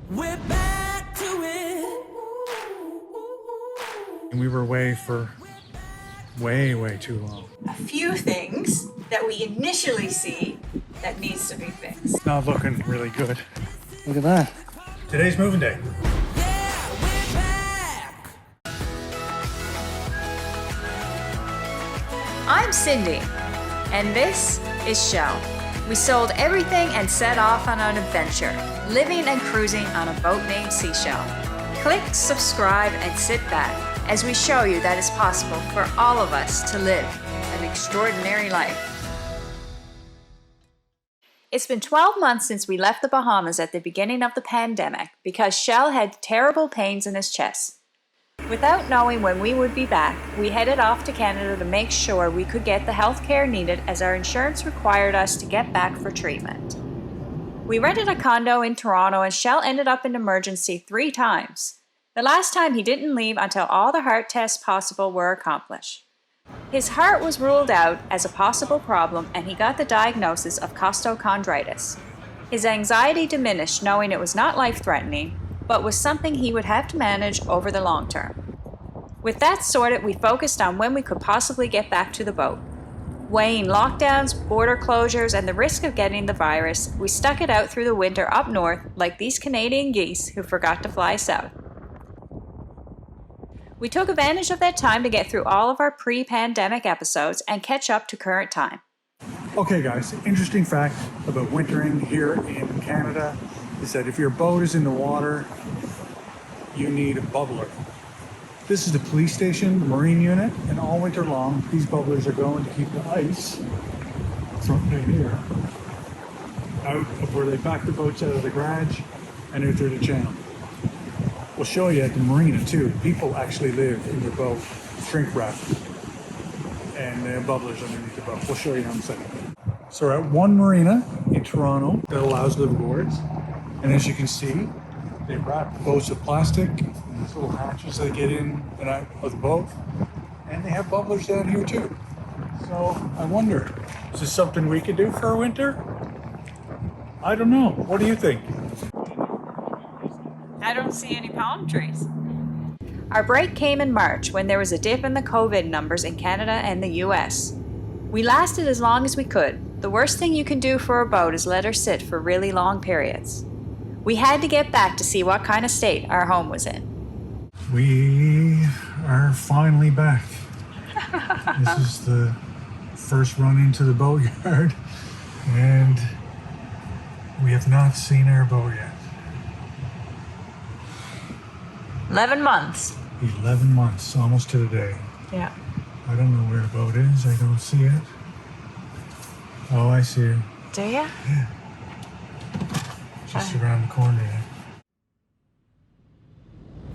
We're back to it. And we were away for way too long. A few things that we initially see that needs to be fixed. It's not looking really good. Look at that. Today's moving day. Yeah, we're back. I'm Cindy, and this is Shell. We sold everything and set off on an adventure, living and cruising on a boat named C-Shel. Click, subscribe, and sit back as we show you that it's possible for all of us to live an extraordinary life. It's been 12 months since we left the Bahamas at the beginning of the pandemic because Shell had terrible pains in his chest. Without knowing when we would be back, we headed off to Canada to make sure we could get the health care needed as our insurance required us to get back for treatment. We rented a condo in Toronto and Shell ended up in emergency 3 times. The last time he didn't leave until all the heart tests possible were accomplished. His heart was ruled out as a possible problem and he got the diagnosis of costochondritis. His anxiety diminished knowing it was not life-threatening, but was something he would have to manage over the long term. With that sorted, we focused on when we could possibly get back to the boat. Weighing lockdowns, border closures, and the risk of getting the virus, we stuck it out through the winter up north like these Canadian geese who forgot to fly south. We took advantage of that time to get through all of our pre-pandemic episodes and catch up to current time. Okay guys, interesting fact about wintering here in Canada is that if your boat is in the water, you need a bubbler. This is the police station marine unit, and all winter long, these bubblers are going to keep the ice from right here out of where they back the boats out of the garage and out through the channel. We'll show you at the marina too. People actually live in their boat, shrink wrap, and they have bubblers underneath the boat. We'll show you how in a second. So we're at one marina in Toronto that allows liveaboards. And as you can see, they wrap the boats with plastic, and these little hatches that get in and out of the boat. And they have bubblers down here too. So I wonder, is this something we could do for our winter? I don't know. What do you think? I don't see any palm trees. Our break came in March when there was a dip in the COVID numbers in Canada and the US. We lasted as long as we could. The worst thing you can do for a boat is let her sit for really long periods. We had to get back to see what kind of state our home was in. We are finally back. This is the first run into the boatyard, and we have not seen our boat yet. 11 months. 11 months, almost to the day. Yeah. I don't know where the boat is. I don't see it. Oh, I see it. Do you? Yeah. Just around the corner there.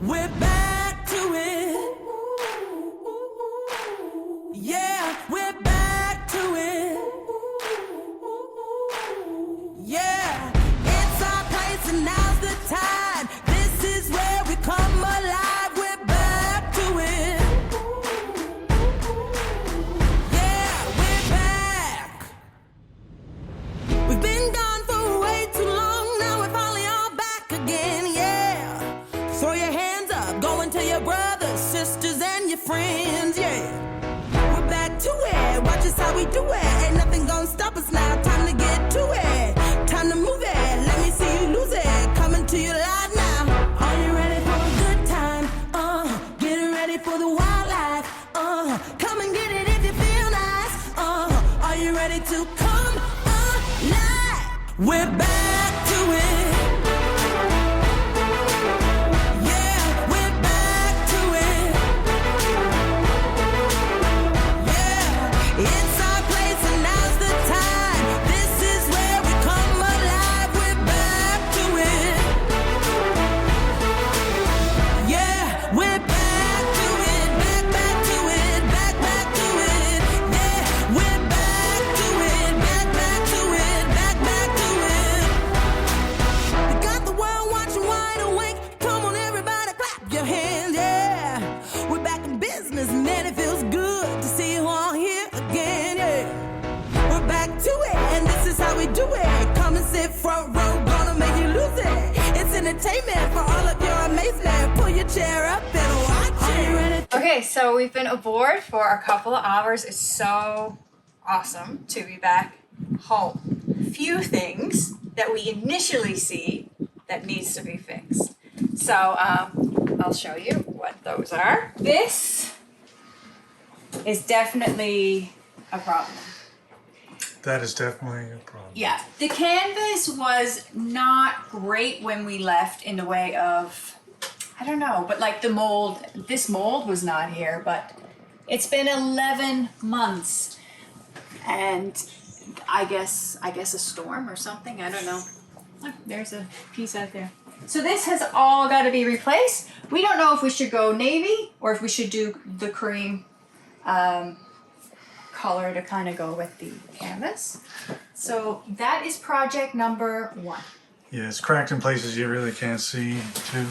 We're back to it. Yeah, we're back to it. Yeah, it's our place and now's the time. This is where we come alive. We're back to it. Yeah, we're back. We've been gone for way too long. Now we're finally all back again. Yeah, throw your hands up, going to your brothers, sisters, and your friends. Yeah, we're back to it. Watch us how we do it. Ain't nothing gonna stop us now. Time to get to it. Time to move it. Let me see you lose it. Coming to you live now. Are you ready for a good time? Getting ready for the wildlife. Come and get it if you feel nice. Are you ready to come alive? We're back to it. Yeah, we're back to it. Yeah, it's our place and now's the time. This is where we come alive. We're back to it. Yeah, we're back to it. Back to it. Back to it. Yeah, we're back to it. Back to it. Back to it. entertainment for all of your amazement. Pull your chair up and watch it. Okay, so we've been aboard for a couple of hours. It's so awesome to be back home. Few things that we initially see that needs to be fixed. So I'll show you what those are. This is definitely a problem. That is definitely a problem. Yeah, the canvas was not great when we left in the way of, I don't know, but like the mold, this mold was not here, but it's been 11 months and I guess a storm or something, I don't know. Look, there's a piece out there. So this has all got to be replaced. We don't know if we should go navy or if we should do the cream color to kind of go with the canvas. So that is project number 1. Yeah, it's cracked in places you really can't see too.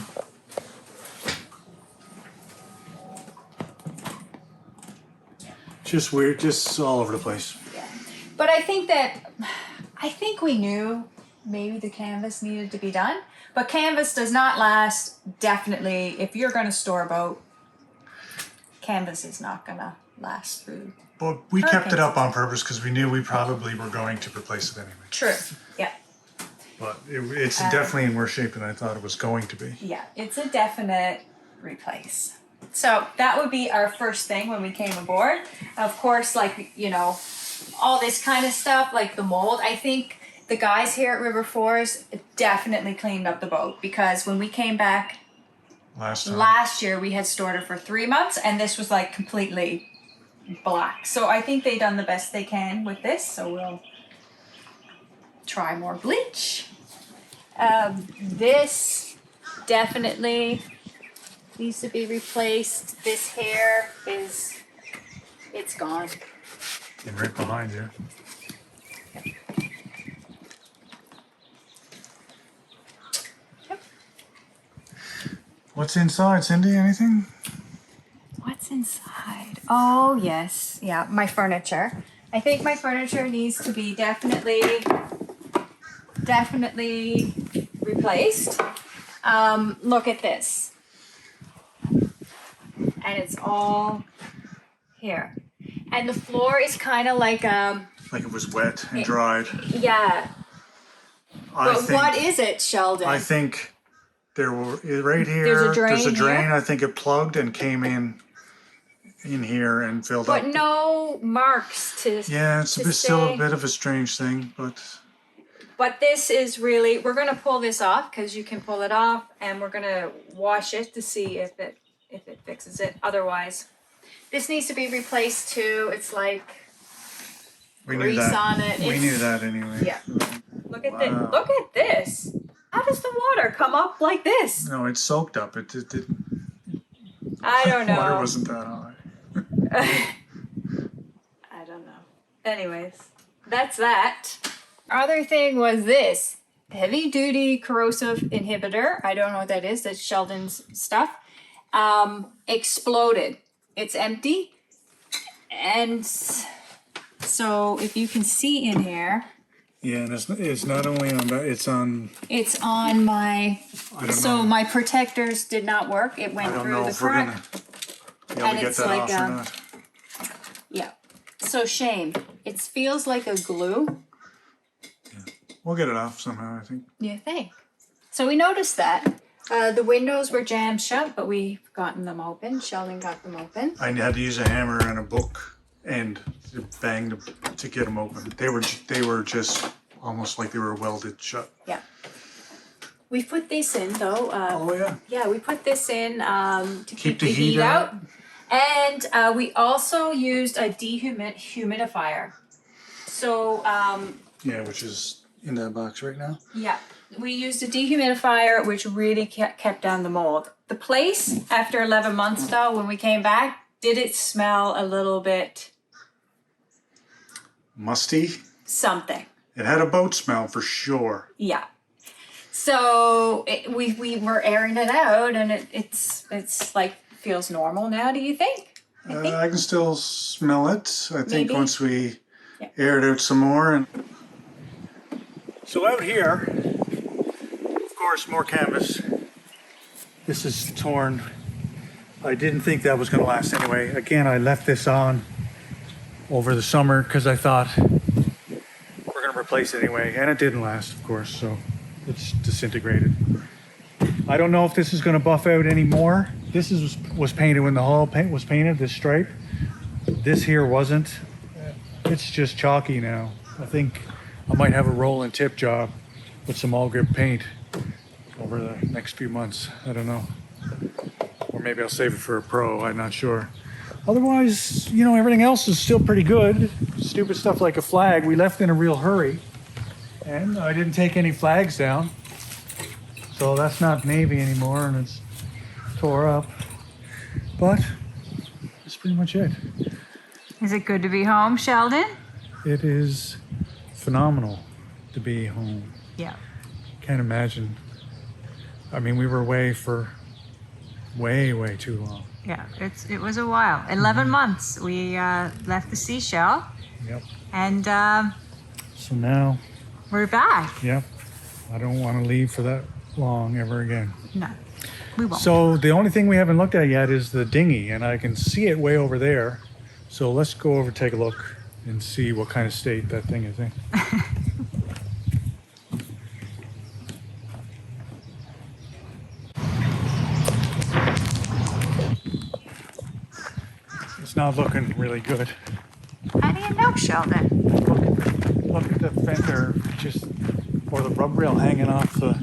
Just weird, just all over the place. Yeah. But I think we knew maybe the canvas needed to be done. But canvas does not last, definitely. If you're going to store a boat, canvas is not going to last through. But we kept it up on purpose because we knew we probably were going to replace it anyway. True, yeah. But it's definitely in worse shape than I thought it was going to be. Yeah, it's a definite replace. So that would be our first thing when we came aboard. Of course, like, you know, all this kind of stuff, like the mold. I think the guys here at River Forest definitely cleaned up the boat because when we came back last year, we had stored it for 3 months and this was like completely black. So I think they done the best they can with this. So we'll try more bleach. This definitely needs to be replaced. This hair it's gone. And right behind you. Yep. What's inside, Cindy? Anything? What's inside? Oh, yes. Yeah, my furniture. I think my furniture needs to be definitely replaced. Look at this. And it's all here. And the floor is kind of like it was wet and dried. Yeah. But what is it, Sheldon? I think there were right here. There's a drain here? I think it plugged and came in here and filled up. But no marks to. Yeah, it's still a bit of a strange thing, but. But this is really, we're gonna pull this off because you can pull it off, and we're gonna wash it to see if it fixes it. Otherwise, this needs to be replaced too. It's like grease on it. We knew that anyway. Yeah. Look at this. Look at this. How does the water come up like this? No, it's soaked up. It I don't know. Water wasn't that high. I don't know. Anyways, that's that. Other thing was this heavy duty corrosive inhibitor. I don't know what that is. That's Sheldon's stuff. Exploded. It's empty. And so if you can see in here. Yeah, and it's not only on that, it's on my, my protectors did not work. It went through the crack. And get that off or not. Yeah. So shame. It feels like a glue. We'll get it off somehow, I think. You think? So we noticed that. The windows were jammed shut, but we've gotten them open. Sheldon got them open. I had to use a hammer and a book and bang to get them open. They were just almost like they were welded shut. Yeah. We put this in though. Oh yeah. Yeah, we put this in to keep the heat out. And we also used a dehumidifier. So yeah, which is in that box right now. Yeah, we used a dehumidifier, which really kept down the mold. The place, after 11 months though, when we came back, did it smell a little bit musty? Something. It had a boat smell for sure. Yeah. So we were airing it out, and it's like feels normal now. Do you think? I can still smell it. I think Maybe. Once we air it out some more. And so out here, of course, more canvas. This is torn. I didn't think that was going to last anyway. Again, I left this on over the summer because I thought we're going to replace it anyway, and it didn't last, of course, so it's disintegrated. I don't know if this is going to buff out anymore. This was painted when the hull paint was painted, this stripe. This here wasn't. It's just chalky now. I think I might have a roll and tip job with some all grip paint over the next few months. I don't know. Or maybe I'll save it for a pro, I'm not sure. Otherwise, you know, everything else is still pretty good. Stupid stuff like a flag, we left in a real hurry. And I didn't take any flags down. So that's not Navy anymore and it's tore up. But that's pretty much it. Is it good to be home, Sheldon? It is phenomenal to be home. Yeah. Can't imagine. I mean, we were away for way too long. Yeah, it was a while. 11 months. We left the C-Shel. Yep. And So now, we're back. yep, I don't want to leave for that long ever again. No, we won't. So the only thing we haven't looked at yet is the dinghy, and I can see it way over there. So let's go over, take a look, and see what kind of state that thing is in. It's not looking really good. How do you know, Sheldon? Look at the fender, just, or the rub rail hanging off the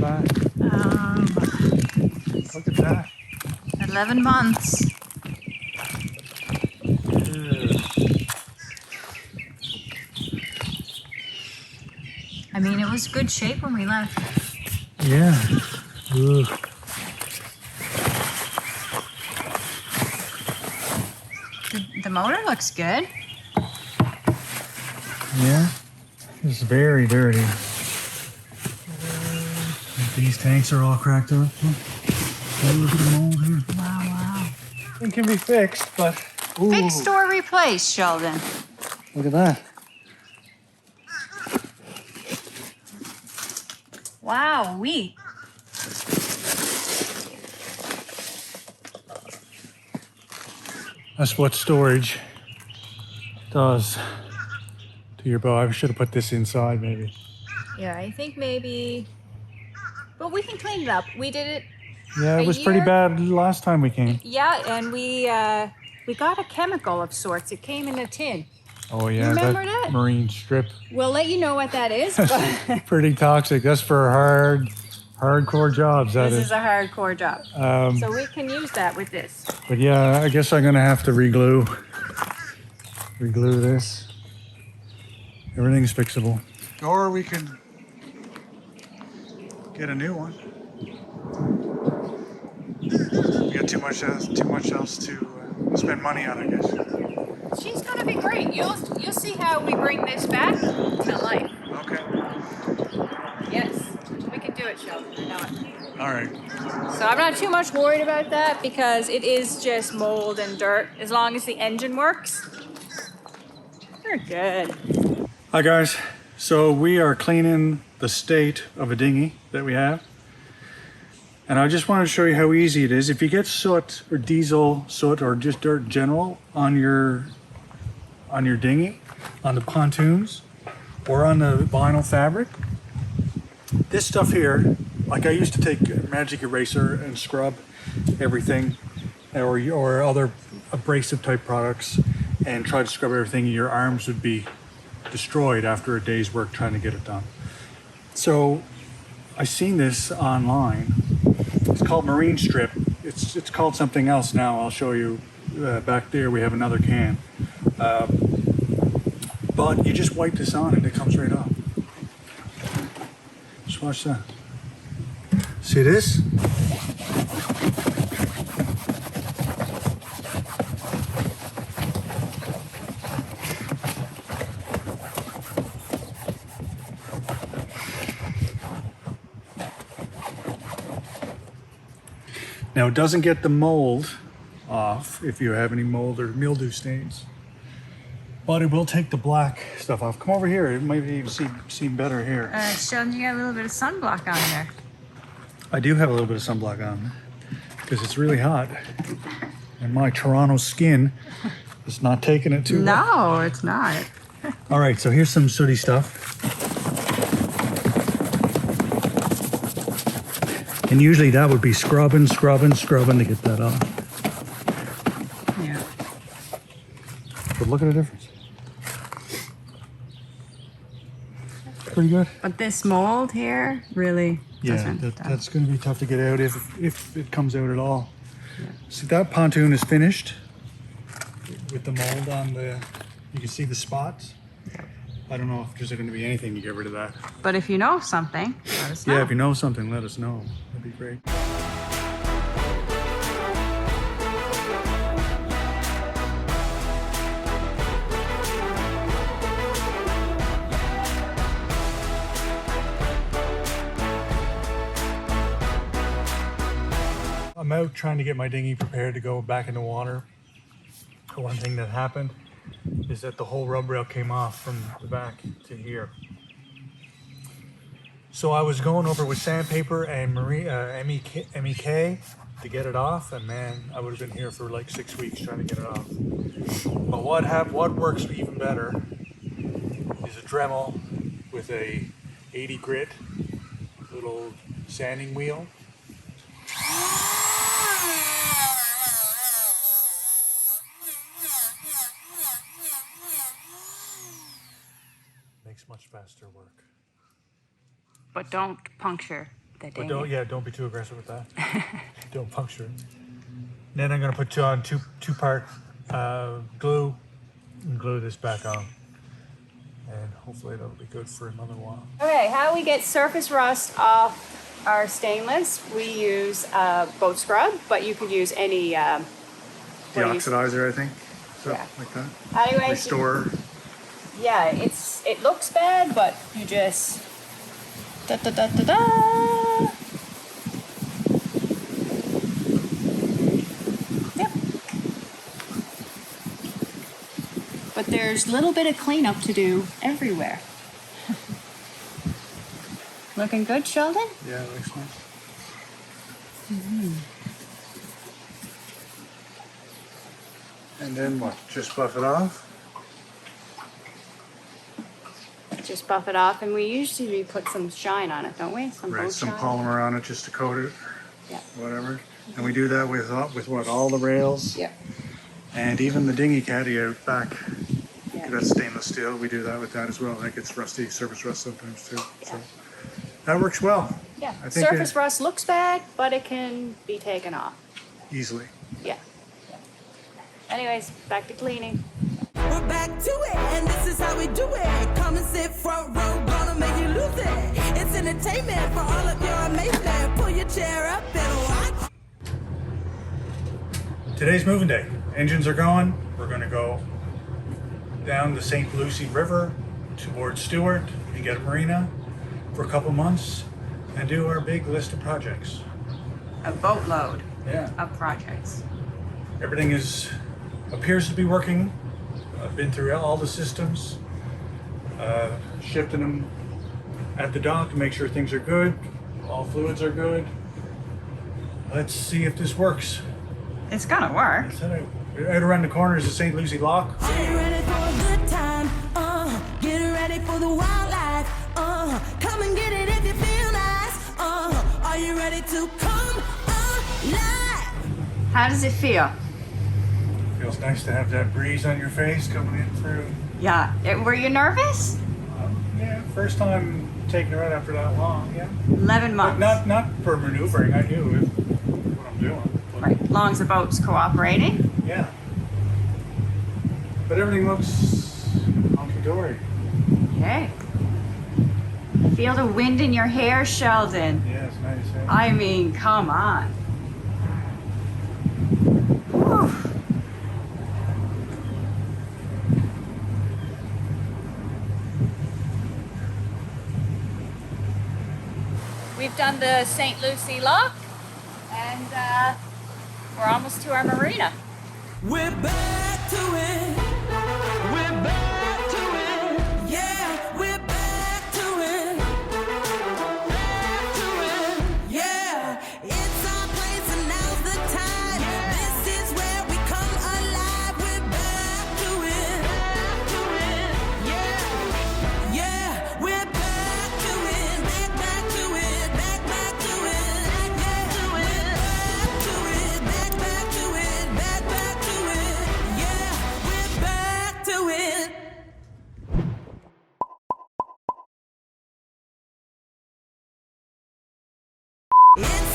back. Look at that. 11 months. I mean, it was good shape when we left. Yeah. Ugh. The motor looks good. Yeah. It's very dirty. These tanks are all cracked up. Oh, look at the mold here. Wow. It can be fixed, but ooh, Fixed or replaced, Sheldon? look at that. Wow, That's what storage does to your boat. I should have put this inside, maybe. Yeah, I think maybe. But we can clean it up. We did it. Yeah, it A was pretty year? bad last time we came. Yeah, and we got a chemical of sorts. It came in a tin. Oh yeah, Remember that? marine strip. We'll let you know what that is. But Pretty toxic. That's for hardcore jobs. That this is. is a hardcore job. So we can use that with this. But yeah, I guess I'm gonna have to reglue this. Everything's fixable. Or we can get a new one. We got too much else to spend money on, I guess. She's gonna be great. You'll see how we bring this back to life. Okay. Yes, we can do it, Sheldon. I know it. All right. So I'm not too much worried about that because it is just mold and dirt. As long as the engine works, we're good. Hi guys. So we are cleaning the state of a dinghy that we have. And I just want to show you how easy it is. If you get soot or diesel soot or just dirt in general on your dinghy, on the pontoons, or on the vinyl fabric, this stuff here, like I used to take a magic eraser and scrub everything, or other abrasive type products, and try to scrub everything. Your arms would be destroyed after a day's work trying to get it done. So I seen this online. It's called marine strip. It's called something else now. I'll show you. Back there we have another can. But you just wipe this on and it comes right off. Just watch that. See this? Now it doesn't get the mold off if you have any mold or mildew stains. But it will take the black stuff off. Come over here. It might even seem better here. Sheldon, you got a little bit of sunblock on there. I do have a little bit of sunblock on because it's really hot. And my Toronto skin is not taking it too well. No, it's not. All right, so here's some sooty stuff. And usually that would be scrubbing to get that off. Yeah. But look at the difference. Pretty good. But this mold here really Yeah, that's going to be tough to get out if it comes out at all. Yeah. See, that pontoon is finished with the mold on the, you can see the spots. I don't know if there's going to be anything to get rid of that. But if you know something, let us know. Yeah, if you know something, let us know. That'd be great. I'm out trying to get my dinghy prepared to go back in the water. The one thing that happened is that the whole rub rail came off from the back to here. So I was going over with sandpaper and MEK to get it off, and man, I would have been here for like 6 weeks trying to get it off. But what works even better is a Dremel with a 80 grit little sanding wheel. Makes much faster work. But don't puncture the dinghy. But don't be too aggressive with that. Don't puncture it. Then I'm gonna put on two-part glue and glue this back on. And hopefully that'll be good for another while. Okay, how we get surface rust off our stainless, we use boat scrub, but you could use any... The oxidizer, I think. Stuff like that. Anyway, Restore. Yeah, it looks bad, but you just da-da-da-da-da. Yep. But there's a little bit of cleanup to do everywhere. Looking good, Sheldon? Yeah, it looks nice. Mm-hmm. And then what? Just buff it off? Just buff it off, and we usually put some shine on it, don't we? Some polymer on it just to coat it. Yeah. Whatever. And we do that with what? All the rails? Yeah. And even the dinghy caddy out back. Yeah. That's stainless steel. We do that with that as well. That gets rusty, surface rust sometimes too. Yeah. So that works well. Yeah. I think Surface rust looks bad, but it can be taken off. Easily. Yeah. Anyways, back to cleaning. We're back to it, and this is how we do it. Come and sit front row, gonna make you lose it. It's entertainment for all of your amazement. Pull your chair up and watch. Today's moving day. Engines are going. We're going to go down the St. Lucie River towards Stewart and get a Marina for a couple months and do our big list of projects. A boatload Yeah. of projects. Everything appears to be working. I've been through all the systems, shifting them at the dock to make sure things are good. All fluids are good. Let's see if this works. It's gonna work. Right around the corner is the St. Lucie Lock. Are you ready for a good time? Get ready for the wildlife. Come and get it if you feel nice. Are you ready to come alive? How does it feel? Feels nice to have that breeze on your face coming in through. Yeah. Were you nervous? Yeah, first time taking it right after that long, yeah. 11 But months. not for maneuvering, I knew what I'm doing. But, Right. Long as the boat's cooperating. yeah. But everything looks hunky-dory. Okay. Feel the wind in your hair, Sheldon. Yeah, it's nice. Eh? I mean, come on. Whew. We've done the St. Lucie Lock, and we're almost to our marina. We're back to it. We're back. It's